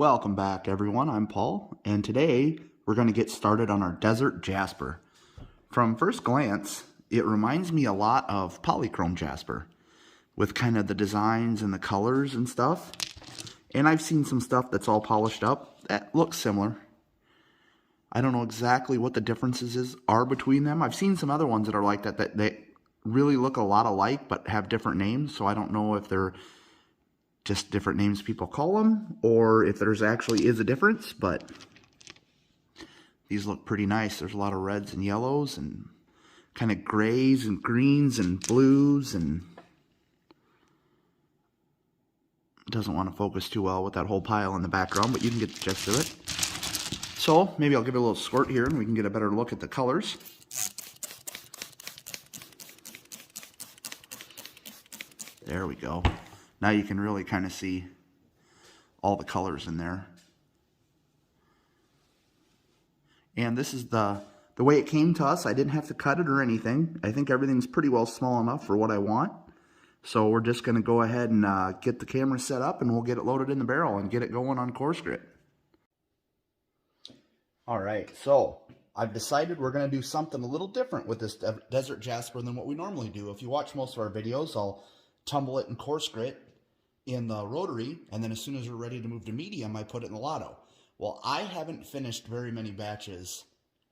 Welcome back, everyone. I'm Paul, and today we're going to get started on our Desert Jasper. From first glance, it reminds me a lot of polychrome Jasper, with kind of the designs and the colors and stuff. And I've seen some stuff that's all polished up that looks similar. I don't know exactly what the differences are between them. I've seen some other ones that are like that they really look a lot alike but have different names, so I don't know if they're just different names people call them, or if there's actually is a difference, but these look pretty nice. There's a lot of reds and yellows and kind of grays and greens and blues, and it doesn't want to focus too well with that whole pile in the background, but you can get the gist of it. So maybe I'll give it a little squirt here and we can get a better look at the colors. There we go. Now you can really kind of see all the colors in there. And this is the way it came to us. I didn't have to cut it or anything. I think everything's pretty well small enough for what I want. So we're just going to go ahead and get the camera set up, and we'll get it loaded in the barrel and get it going on course grit. Alright, so I've decided we're going to do something a little different with this Desert Jasper than what we normally do. If you watch most of our videos, I'll tumble it in course grit in the rotary, and then as soon as we're ready to move to medium, I put it in the lotto. Well, I haven't finished very many batches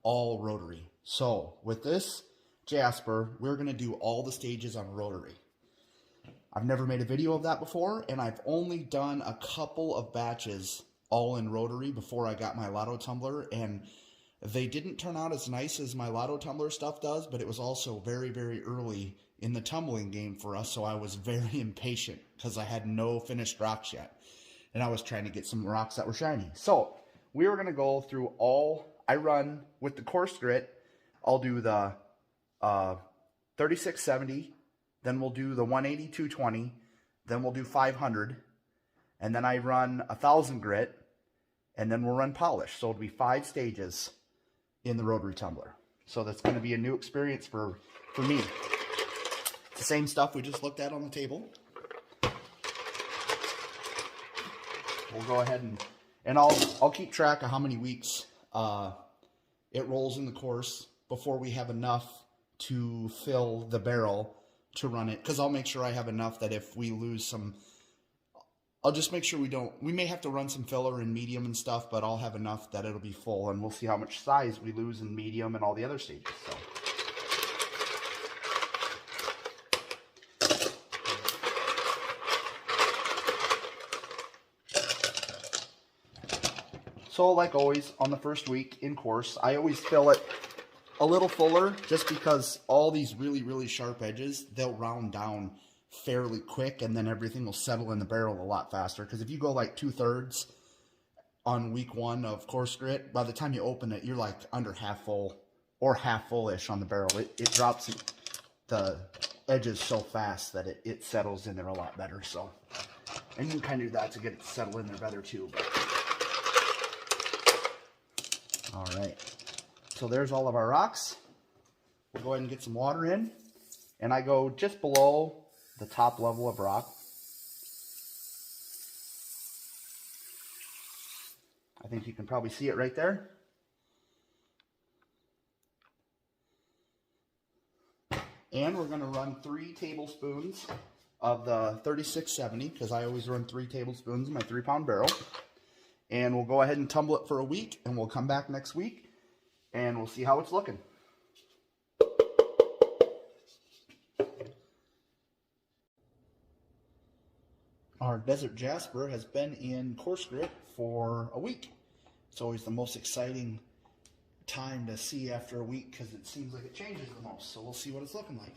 all rotary. So with this Jasper, we're going to do all the stages on rotary. I've never made a video of that before, and I've only done a couple of batches all in rotary before I got my lotto tumbler, and they didn't turn out as nice as my lotto tumbler stuff does, but it was also very, very early in the tumbling game for us, so I was very impatient because I had no finished rocks yet, and I was trying to get some rocks that were shiny. So we were going to go through all. I run with the course grit. I'll do the 3670, then we'll do the 180 220, then we'll do 500, and then I run 1000 grit, and then we'll run polish. So it'll be 5 stages in the rotary tumbler. So that's going to be a new experience for me. It's the same stuff we just looked at on the table. We'll go ahead and I'll keep track of how many weeks it rolls in the course before we have enough to fill the barrel to run it, because I'll make sure I have enough that if we lose some, I'll just make sure we may have to run some filler in medium and stuff, but I'll have enough that it'll be full, and we'll see how much size we lose in medium and all the other stages. So like always, on the first week in course, I always fill it a little fuller, just because all these really, really sharp edges, they'll round down fairly quick, and then everything will settle in the barrel a lot faster. Because if you go like 2/3 on week 1 of course grit, by the time you open it, you're like under half full or half full-ish on the barrel. It drops the edges so fast that it settles in there a lot better. So, and you can kind of do that to get it to settle in there better too. All right, so there's all of our rocks. We'll go ahead and get some water in, and I go just below the top level of rock. I think you can probably see it right there. And we're going to run 3 tablespoons of the 3670, because I always run 3 tablespoons in my 3-pound barrel. And we'll go ahead and tumble it for a week, and we'll come back next week, and we'll see how it's looking. Our Desert Jasper has been in course grit for a week. It's always the most exciting time to see after a week, because it seems like it changes the most. So we'll see what it's looking like.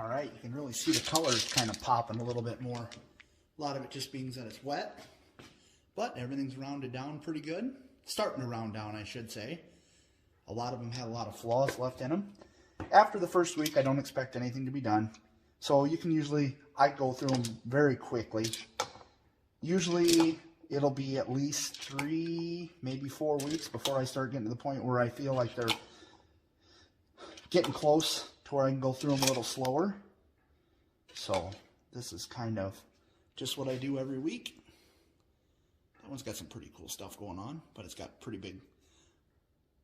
All right, you can really see the colors kind of popping a little bit more. A lot of it just means that it's wet, but everything's rounded down pretty good. Starting to round down, I should say. A lot of them had a lot of flaws left in them. After the first week, I don't expect anything to be done. So you can usually, I go through them very quickly. Usually it'll be at least 3, maybe 4 weeks before I start getting to the point where I feel like they're getting close to where I can go through them a little slower. So this is kind of just what I do every week. That one's got some pretty cool stuff going on, but it's got pretty big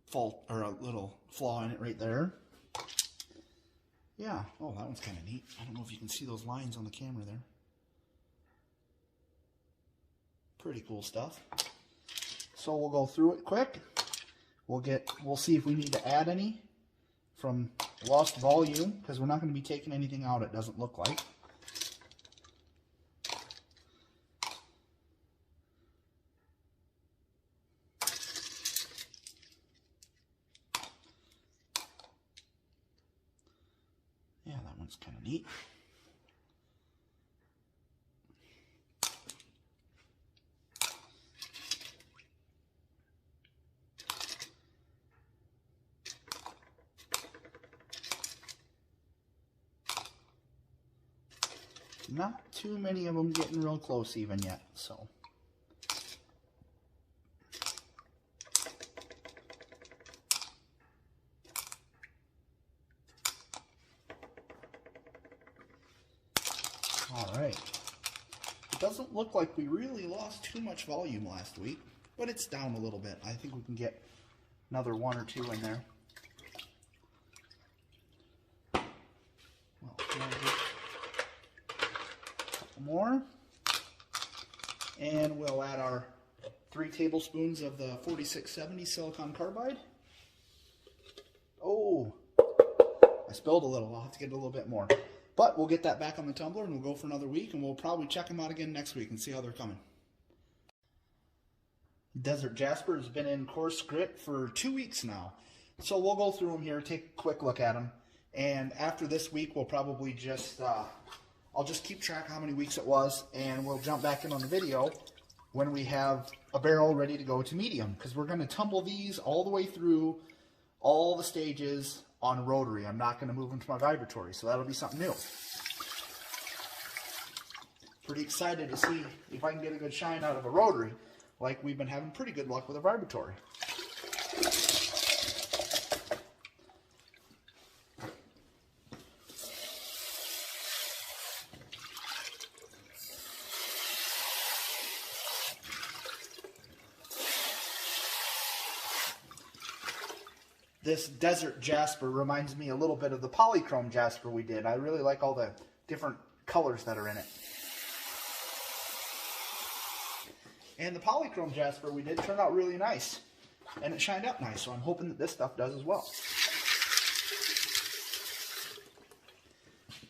fault or a little flaw in it right there. Yeah, oh, that one's kind of neat. I don't know if you can see those lines on the camera there. Pretty cool stuff. So we'll go through it quick. We'll see if we need to add any from lost volume, because we're not going to be taking anything out, it doesn't look like. Yeah, that one's kind of neat. Not too many of them getting real close even yet, so. All right. It doesn't look like we really lost too much volume last week, but it's down a little bit. I think we can get another 1 or 2 in there. Well, more, and we'll add our 3 tablespoons of the 4670 silicon carbide. Oh, I spilled a little. I'll have to get a little bit more, but we'll get that back on the tumbler and we'll go for another week, and we'll probably check them out again next week and see how they're coming. Desert Jasper has been in coarse grit for 2 weeks now, so we'll go through them here, take a quick look at them, and after this week we'll probably just I'll just keep track of how many weeks it was, and we'll jump back in on the video when we have a barrel ready to go to medium, because we're going to tumble these all the way through all the stages on rotary. I'm not going to move them to my vibratory, so that'll be something new. Pretty excited to see if I can get a good shine out of a rotary, like we've been having pretty good luck with a vibratory. This Desert Jasper reminds me a little bit of the polychrome Jasper we did. I really like all the different colors that are in it. And the polychrome Jasper we did turned out really nice. And it shined up nice, so I'm hoping that this stuff does as well.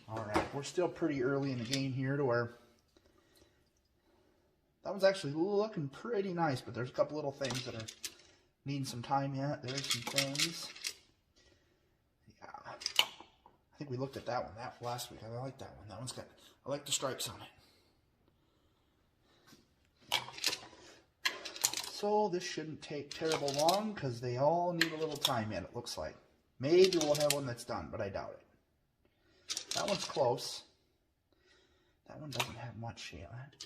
Alright, we're still pretty early in the game here to where that one's actually looking pretty nice, but there's a couple little things that are needing some time yet. There's some things. Yeah. I think we looked at that one last week. I like that one. That one's got, I like the stripes on it. So this shouldn't take terrible long, because they all need a little time yet, it looks like. Maybe we'll have one that's done, but I doubt it. That one's close. That one doesn't have much yet.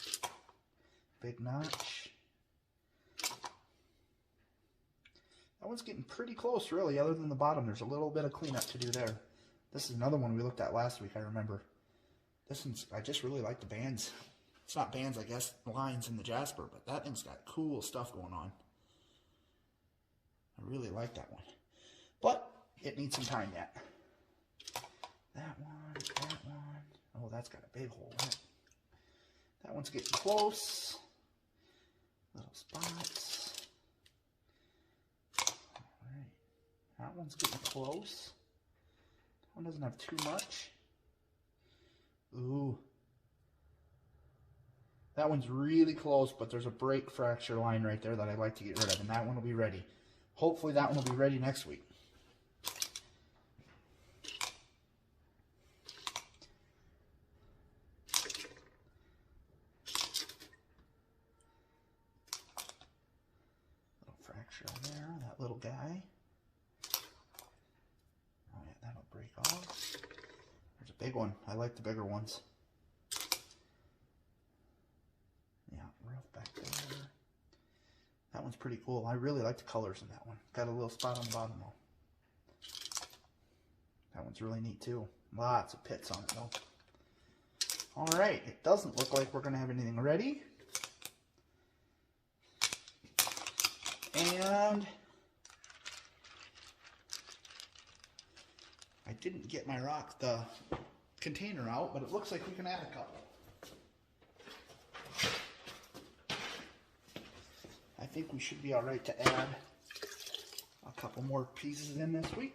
Big notch. That one's getting pretty close, really, other than the bottom. There's a little bit of cleanup to do there. This is another one we looked at last week, I remember. This one's, I just really like the bands. It's not bands, I guess, lines in the Jasper, but that thing's got cool stuff going on. I really like that one. But it needs some time yet. That one. Oh, that's got a big hole in it. That one's getting close. Little spots. That one's getting close. That one doesn't have too much. Ooh. That one's really close, but there's a break fracture line right there that I'd like to get rid of, and that one will be ready. Hopefully that one will be ready next week. fracture there, that little guy. Oh yeah, that'll break off. There's a big one. I like the bigger ones. Yeah, rough back there. That one's pretty cool. I really like the colors in that one. Got a little spot on the bottom though. That one's really neat too. Lots of pits on it though. Alright, it doesn't look like we're going to have anything ready. And I didn't get the container out, but it looks like we can add a couple. I think we should be alright to add a couple more pieces in this week.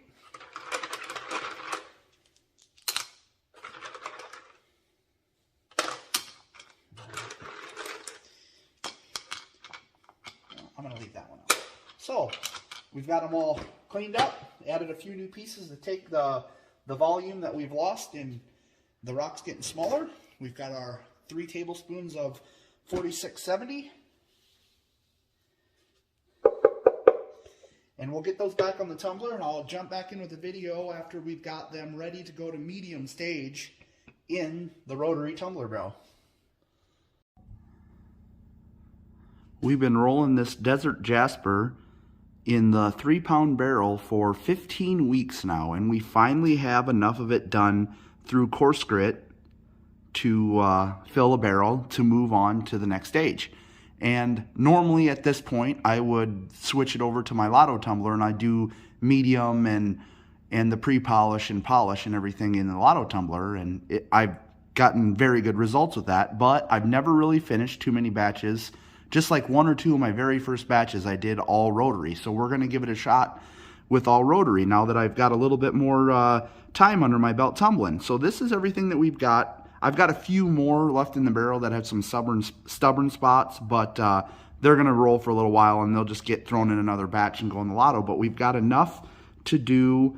I'm going to leave that one out. So, we've got them all cleaned up, added a few new pieces to take the volume that we've lost in the rocks getting smaller. We've got our 3 tablespoons of 4670. And we'll get those back on the tumbler, and I'll jump back in with the video after we've got them ready to go to medium stage in the rotary tumbler barrel. We've been rolling this Desert Jasper in the 3-pound barrel for 15 weeks now, and we finally have enough of it done through coarse grit to fill a barrel to move on to the next stage. And normally at this point I would switch it over to my lotto tumbler, and I do medium and the pre-polish and polish and everything in the lotto tumbler, and I've gotten very good results with that, but I've never really finished too many batches. Just like 1 or 2 of my very first batches I did all rotary, so we're going to give it a shot with all rotary now that I've got a little bit more time under my belt tumbling. So this is everything that we've got. I've got a few more left in the barrel that have some stubborn spots, but they're going to roll for a little while and they'll just get thrown in another batch and go in the lotto. But we've got enough to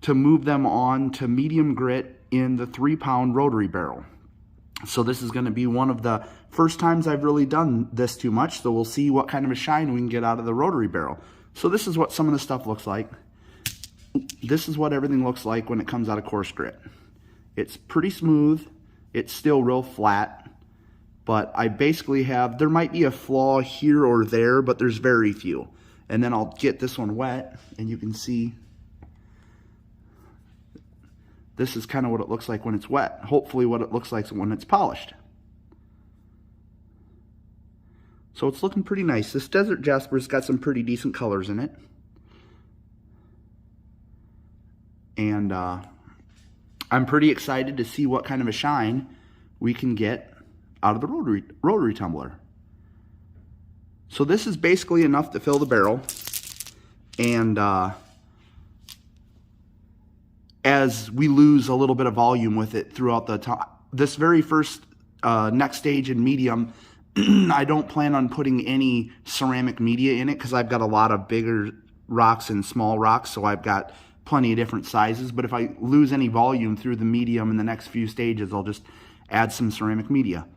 move them on to medium grit in the 3-pound rotary barrel. So this is going to be one of the first times I've really done this too much, so we'll see what kind of a shine we can get out of the rotary barrel. So this is what some of the stuff looks like. This is what everything looks like when it comes out of coarse grit. It's pretty smooth. It's still real flat, but I basically have, there might be a flaw here or there, but there's very few. And then I'll get this one wet, and you can see this is kind of what it looks like when it's wet. Hopefully what it looks like when it's polished. So it's looking pretty nice. This Desert Jasper's got some pretty decent colors in it. And I'm pretty excited to see what kind of a shine we can get out of the rotary tumbler. So this is basically enough to fill the barrel. And as we lose a little bit of volume with it throughout this very first next stage in medium, I don't plan on putting any ceramic media in it because I've got a lot of bigger rocks and small rocks, so I've got plenty of different sizes. But if I lose any volume through the medium in the next few stages, I'll just add some ceramic media.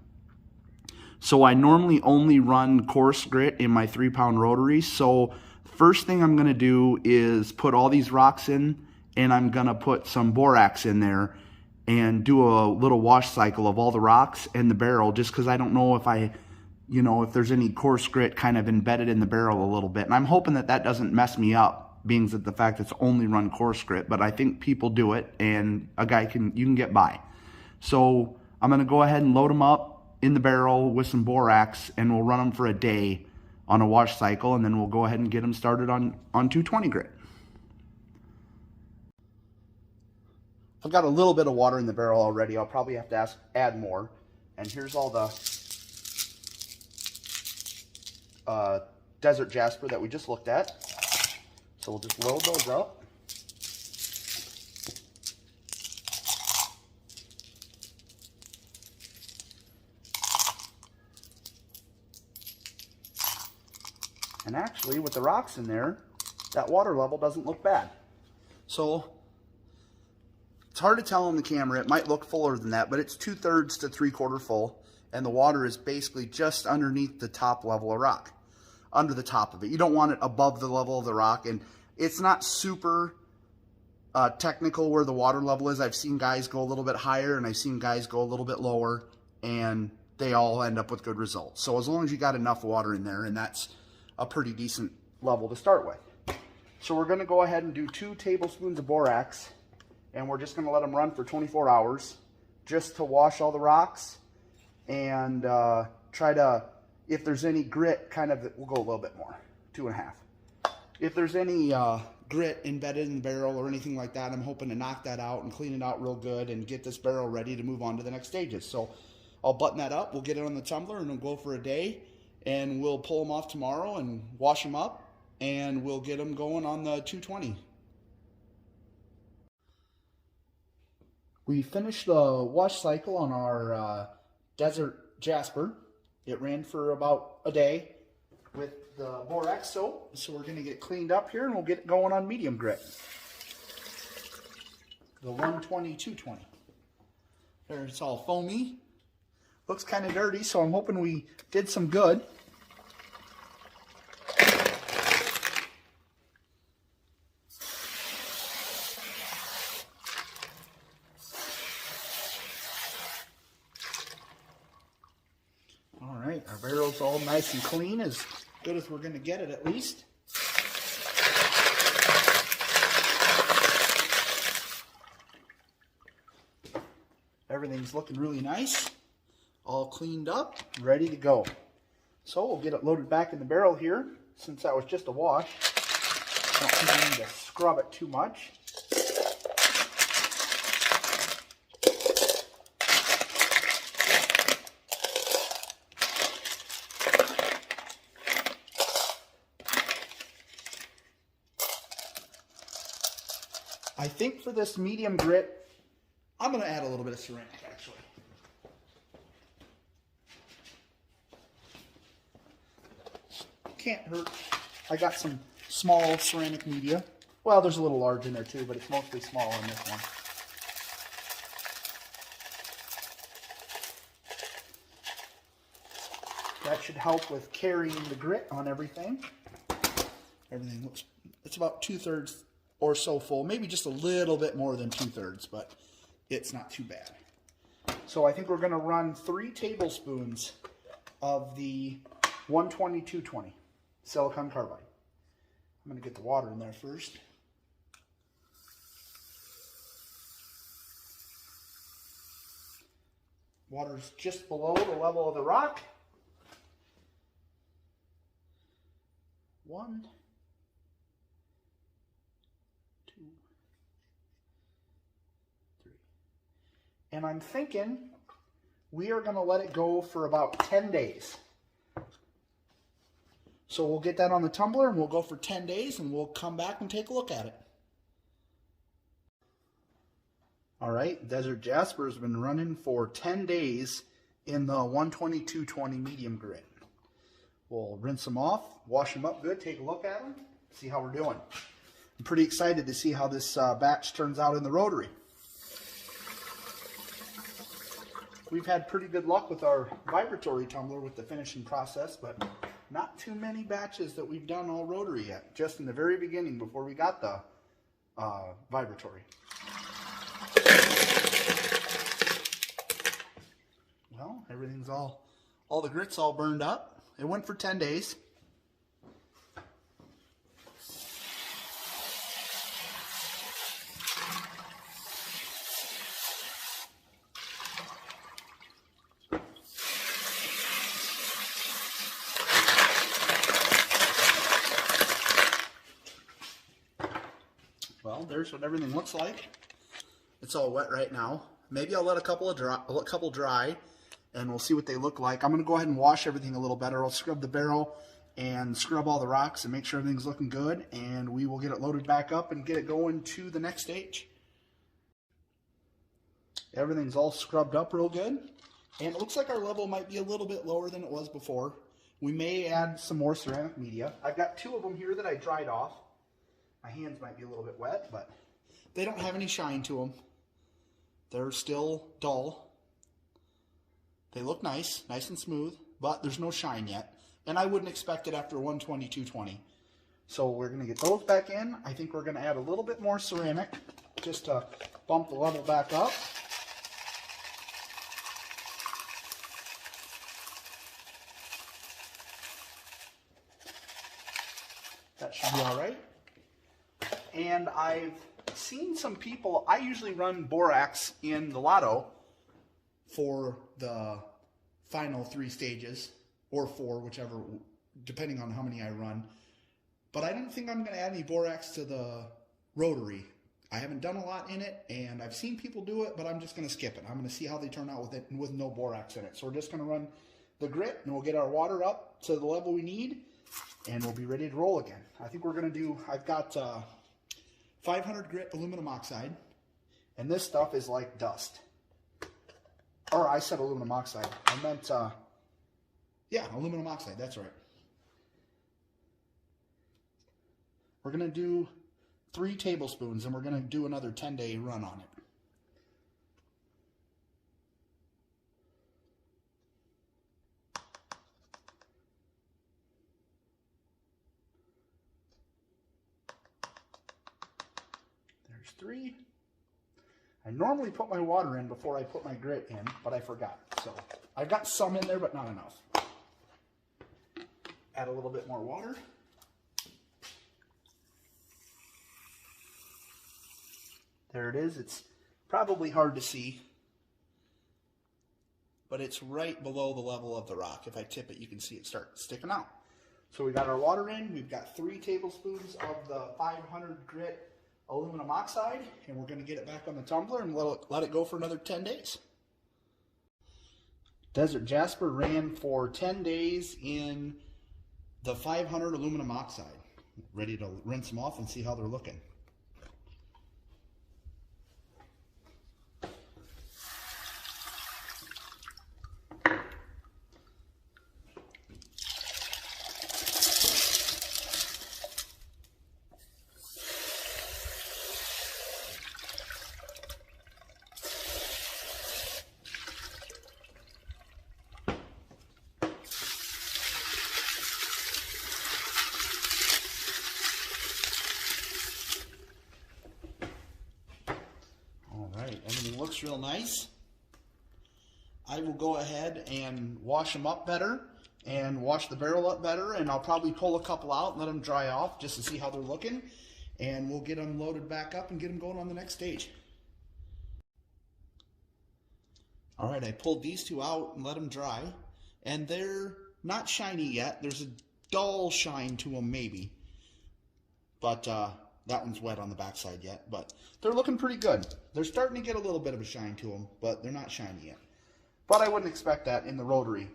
So I normally only run coarse grit in my 3-pound rotary. So first thing I'm going to do is put all these rocks in, and I'm going to put some borax in there and do a little wash cycle of all the rocks and the barrel, just because I don't know if if there's any coarse grit kind of embedded in the barrel a little bit. And I'm hoping that that doesn't mess me up, being that the fact it's only run coarse grit, but I think people do it, and you can get by. So I'm going to go ahead and load them up in the barrel with some borax, and we'll run them for a day on a wash cycle, and then we'll go ahead and get them started on 220 grit. I've got a little bit of water in the barrel already. I'll probably have to add more. And here's all the Desert Jasper that we just looked at. So we'll just load those up. And actually, with the rocks in there, that water level doesn't look bad. So it's hard to tell on the camera. It might look fuller than that, but it's 2/3 to 3/4 full, and the water is basically just underneath the top level of rock. under the top of it. You don't want it above the level of the rock, and it's not super technical where the water level is. I've seen guys go a little bit higher, and I've seen guys go a little bit lower, and they all end up with good results. So as long as you got enough water in there, and that's a pretty decent level to start with. So we're going to go ahead and do 2 tablespoons of borax, and we're just going to let them run for 24 hours just to wash all the rocks and try to, if there's any grit, we'll go a little bit more, 2.5. If there's any grit embedded in the barrel or anything like that, I'm hoping to knock that out and clean it out real good and get this barrel ready to move on to the next stages. So I'll button that up, we'll get it on the tumbler, and we'll go for a day, and we'll pull them off tomorrow and wash them up, and we'll get them going on the 220. We finished the wash cycle on our Desert Jasper. It ran for about a day with the borax soap, so we're going to get it cleaned up here, and we'll get it going on medium grit. The 120-220. There, it's all foamy. Looks kind of dirty, so I'm hoping we did some good. All right, our barrel's all nice and clean, as good as we're going to get it at least. Everything's looking really nice, all cleaned up, ready to go. So we'll get it loaded back in the barrel here, since that was just a wash. Don't think we need to scrub it too much. I think for this medium grit, I'm going to add a little bit of ceramic, actually. Can't hurt. I got some small ceramic media. Well, there's a little large in there too, but it's mostly small in this one. That should help with carrying the grit on everything. Everything looks, it's about 2/3 or so full, maybe just a little bit more than 2/3, but it's not too bad. So I think we're going to run 3 tablespoons of the 120-220 silicon carbide. I'm going to get the water in there first. Water's just below the level of the rock. 1, 2, 3. And I'm thinking we are going to let it go for about 10 days. So we'll get that on the tumbler and we'll go for 10 days and we'll come back and take a look at it. All right, Desert Jasper has been running for 10 days in the 120-220 medium grit. We'll rinse them off, wash them up good, take a look at them, see how we're doing. I'm pretty excited to see how this batch turns out in the rotary. We've had pretty good luck with our vibratory tumbler with the finishing process, but not too many batches that we've done all rotary yet, just in the very beginning before we got the vibratory. Well, everything's all the grit's all burned up. It went for 10 days. Well, there's what everything looks like. It's all wet right now. Maybe I'll let a couple dry, and we'll see what they look like. I'm going to go ahead and wash everything a little better. I'll scrub the barrel and scrub all the rocks and make sure everything's looking good, and we will get it loaded back up and get it going to the next stage. Everything's all scrubbed up real good, and it looks like our level might be a little bit lower than it was before. We may add some more ceramic media. I've got 2 of them here that I dried off. My hands might be a little bit wet, but they don't have any shine to them. They're still dull. They look nice and smooth, but there's no shine yet. and I wouldn't expect it after 120, 220. So we're going to get those back in. I think we're going to add a little bit more ceramic just to bump the level back up. That should be all right. And I've seen some people, I usually run borax in the Lotto for the final 3 stages, or 4, whichever, depending on how many I run. But I don't think I'm going to add any borax to the rotary. I haven't done a lot in it, and I've seen people do it, but I'm just going to skip it. I'm going to see how they turn out with it with no borax in it. So we're just going to run the grit, and we'll get our water up to the level we need, and we'll be ready to roll again. I think we're going to do, I've got 500 grit aluminum oxide, and this stuff is like dust. Or I said aluminum oxide. I meant, yeah, aluminum oxide, that's right. We're going to do 3 tablespoons, and we're going to do another 10-day run on it. There's 3. I normally put my water in before I put my grit in, but I forgot. So I've got some in there, but not enough. Add a little bit more water. There it is. It's probably hard to see, but it's right below the level of the rock. If I tip it, you can see it start sticking out. So we got our water in. We've got 3 tablespoons of the 500 grit aluminum oxide, and we're going to get it back on the tumbler and let it go for another 10 days. Desert Jasper ran for 10 days in the 500 aluminum oxide. Ready to rinse them off and see how they're looking. Everything looks real nice. I will go ahead and wash them up better and wash the barrel up better, and I'll probably pull a couple out and let them dry off just to see how they're looking, and we'll get them loaded back up and get them going on the next stage. Alright, I pulled these 2 out and let them dry, and they're not shiny yet. There's a dull shine to them maybe, but that one's wet on the backside yet, but they're looking pretty good. They're starting to get a little bit of a shine to them, but they're not shiny yet. But I wouldn't expect that in the rotary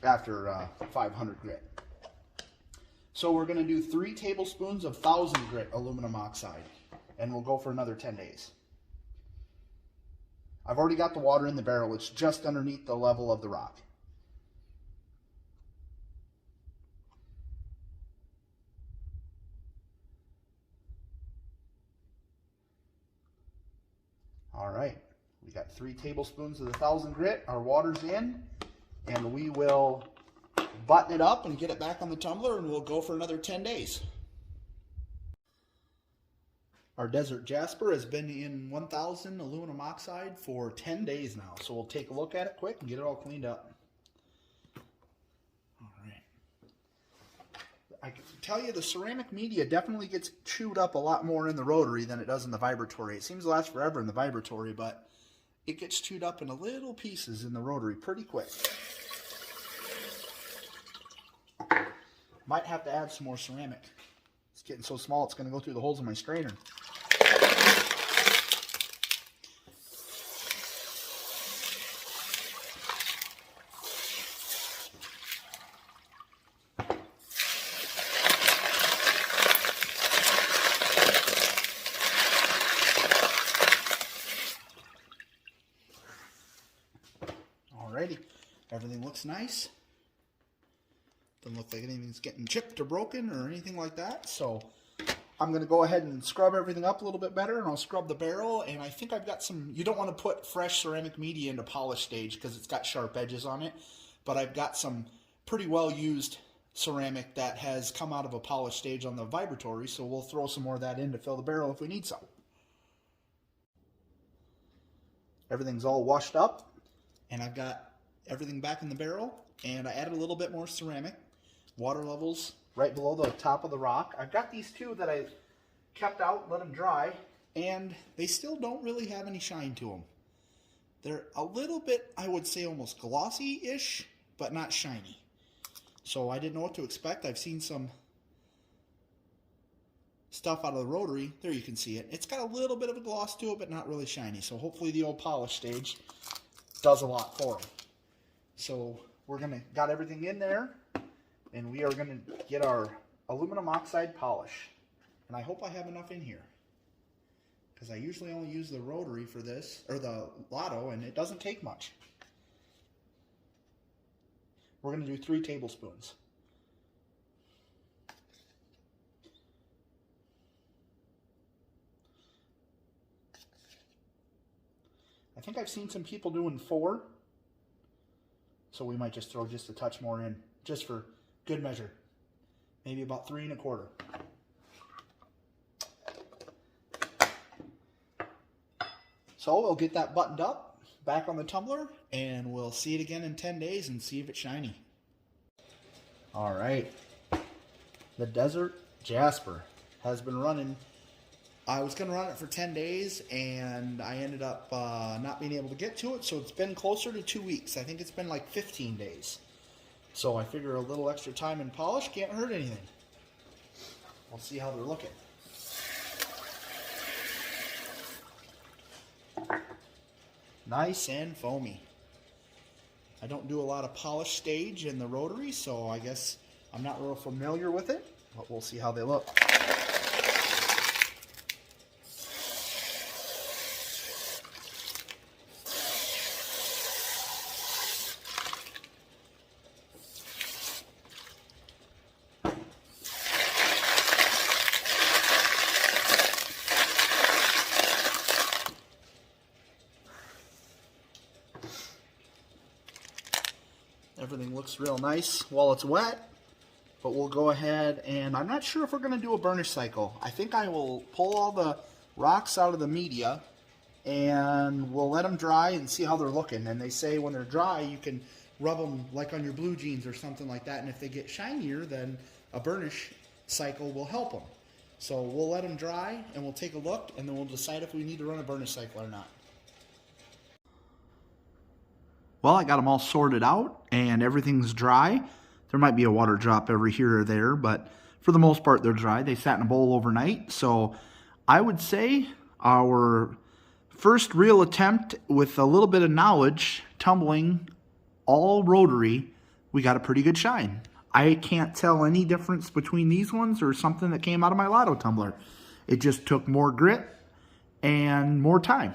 after 500 grit. So we're going to do 3 tablespoons of 1000 grit aluminum oxide, and we'll go for another 10 days. I've already got the water in the barrel. It's just underneath the level of the rock. All right, we got 3 tablespoons of the 1000 grit. Our water's in, and we will button it up and get it back on the tumbler, and we'll go for another 10 days. Our Desert Jasper has been in 1000 aluminum oxide for 10 days now, so we'll take a look at it quick and get it all cleaned up. All right. I can tell you the ceramic media definitely gets chewed up a lot more in the rotary than it does in the vibratory. It seems to last forever in the vibratory, but it gets chewed up into little pieces in the rotary pretty quick. Might have to add some more ceramic. It's getting so small it's going to go through the holes in my strainer. Alrighty, everything looks nice. Doesn't look like anything's getting chipped or broken or anything like that. So I'm going to go ahead and scrub everything up a little bit better, and I'll scrub the barrel. And I think I've got some, you don't want to put fresh ceramic media into polish stage because it's got sharp edges on it. But I've got some pretty well used ceramic that has come out of a polish stage on the vibratory, so we'll throw some more of that in to fill the barrel if we need some. Everything's all washed up, and I've got everything back in the barrel, and I added a little bit more ceramic. Water levels right below the top of the rock. I've got these two that I kept out, let them dry, and they still don't really have any shine to them. They're a little bit, I would say, almost glossy-ish, but not shiny. So I didn't know what to expect. I've seen some stuff out of the rotary. There you can see it. It's got a little bit of a gloss to it, but not really shiny. So hopefully the old polish stage does a lot for it. So we're got everything in there, and we are gonna get our aluminum oxide polish. And I hope I have enough in here, because I usually only use the rotary for this, or the Lotto, and it doesn't take much. We're going to do 3 tablespoons. I think I've seen some people doing 4, so we might just throw just a touch more in, just for good measure. Maybe about 3 1/4. So we'll get that buttoned up, back on the tumbler, and we'll see it again in 10 days and see if it's shiny. All right, the Desert Jasper has been running. I was going to run it for 10 days, and I ended up not being able to get to it, so it's been closer to 2 weeks. I think it's been like 15 days. So I figure a little extra time in polish can't hurt anything. We'll see how they're looking. Nice and foamy. I don't do a lot of polish stage in the rotary, so I guess I'm not real familiar with it, but we'll see how they look. Everything looks real nice while it's wet, but we'll go ahead and I'm not sure if we're going to do a burnish cycle. I think I will pull all the rocks out of the media and we'll let them dry and see how they're looking. And they say when they're dry, you can rub them like on your blue jeans or something like that. And if they get shinier, then a burnish cycle will help them. So we'll let them dry and we'll take a look and then we'll decide if we need to run a burnish cycle or not. Well, I got them all sorted out and everything's dry. There might be a water drop every here or there, but for the most part, they're dry. They sat in a bowl overnight. So I would say our first real attempt with a little bit of knowledge, tumbling, all rotary, we got a pretty good shine. I can't tell any difference between these ones or something that came out of my Lotto tumbler. It just took more grit and more time.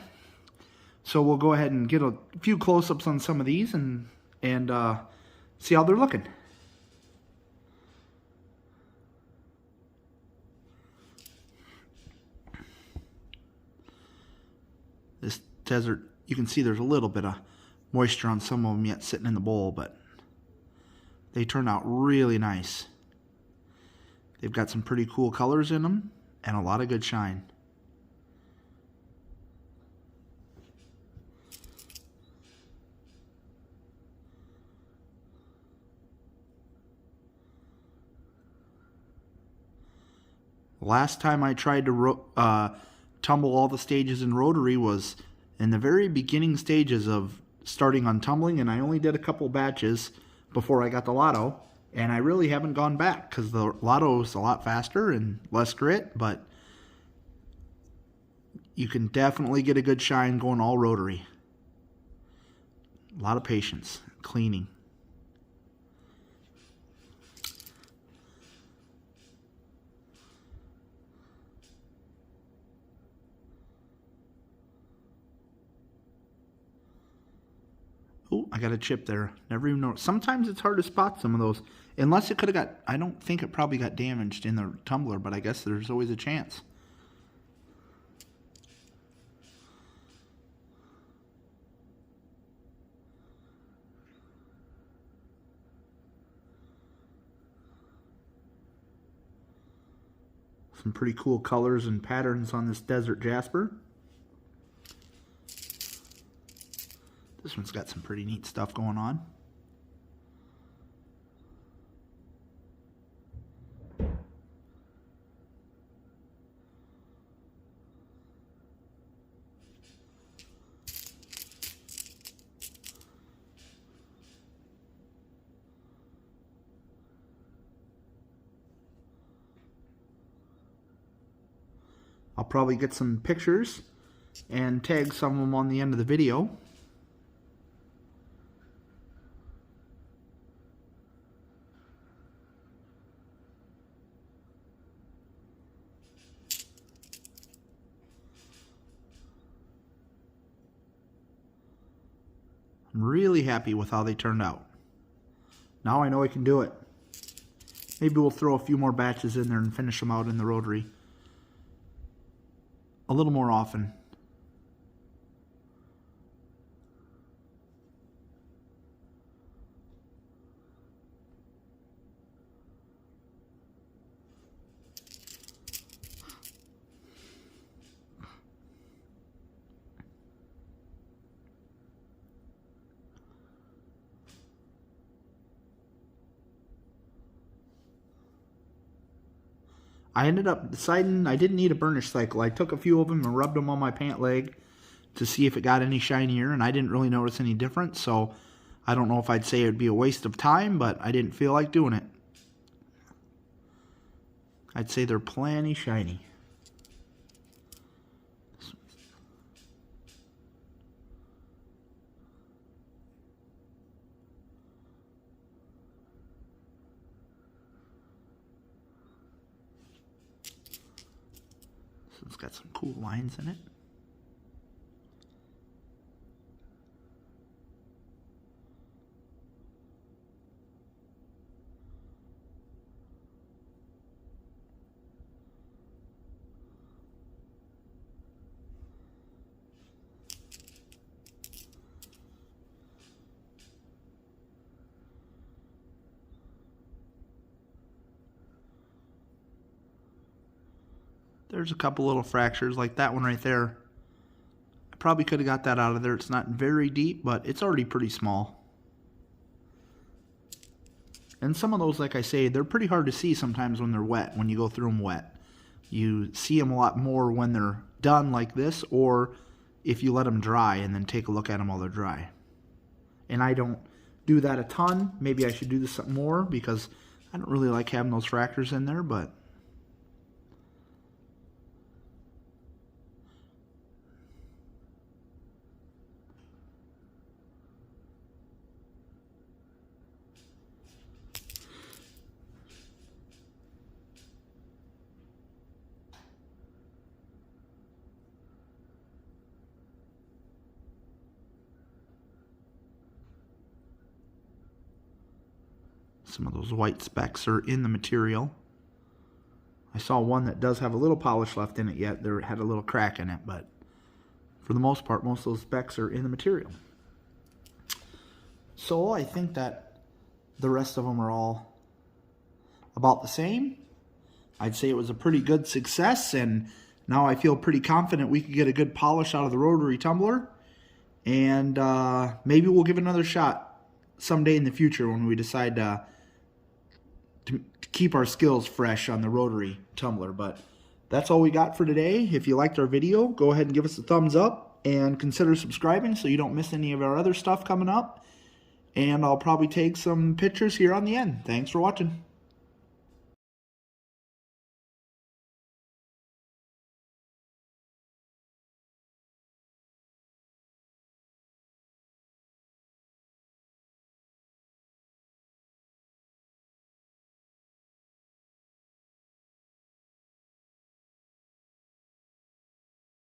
So we'll go ahead and get a few close-ups on some of these and see how they're looking. This desert, you can see there's a little bit of moisture on some of them yet sitting in the bowl, but they turn out really nice. They've got some pretty cool colors in them and a lot of good shine. Last time I tried to tumble all the stages in rotary was in the very beginning stages of starting on tumbling, and I only did a couple batches before I got the Lotto, and I really haven't gone back because the Lotto is a lot faster and less grit, but you can definitely get a good shine going all rotary. A lot of patience, cleaning. Oh, I got a chip there. Never even noticed. Sometimes it's hard to spot some of those. Unless it could have got, I don't think it probably got damaged in the tumbler, but I guess there's always a chance. Some pretty cool colors and patterns on this Desert Jasper. This one's got some pretty neat stuff going on. I'll probably get some pictures and tag some of them on the end of the video. I'm really happy with how they turned out. Now I know I can do it. Maybe we'll throw a few more batches in there and finish them out in the rotary a little more often. I ended up deciding I didn't need a burnish cycle. I took a few of them and rubbed them on my pant leg to see if it got any shinier, and I didn't really notice any difference, so I don't know if I'd say it would be a waste of time, but I didn't feel like doing it. I'd say they're plenty shiny. It's got some cool lines in it. There's a couple little fractures like that one right there. I probably could have got that out of there. It's not very deep, but it's already pretty small. And some of those, like I say, they're pretty hard to see sometimes when they're wet, when you go through them wet. You see them a lot more when they're done like this, or if you let them dry and then take a look at them while they're dry. And I don't do that a ton. Maybe I should do this more because I don't really like having those fractures in there, but some of those white specks are in the material. I saw one that does have a little polish left in it yet. There had a little crack in it, but for the most part, most of those specks are in the material. So I think that the rest of them are all about the same. I'd say it was a pretty good success, and now I feel pretty confident we could get a good polish out of the rotary tumbler. And maybe we'll give it another shot someday in the future when we decide to keep our skills fresh on the rotary tumbler. But that's all we got for today. If you liked our video, go ahead and give us a thumbs up and consider subscribing so you don't miss any of our other stuff coming up. And I'll probably take some pictures here on the end. Thanks for watching.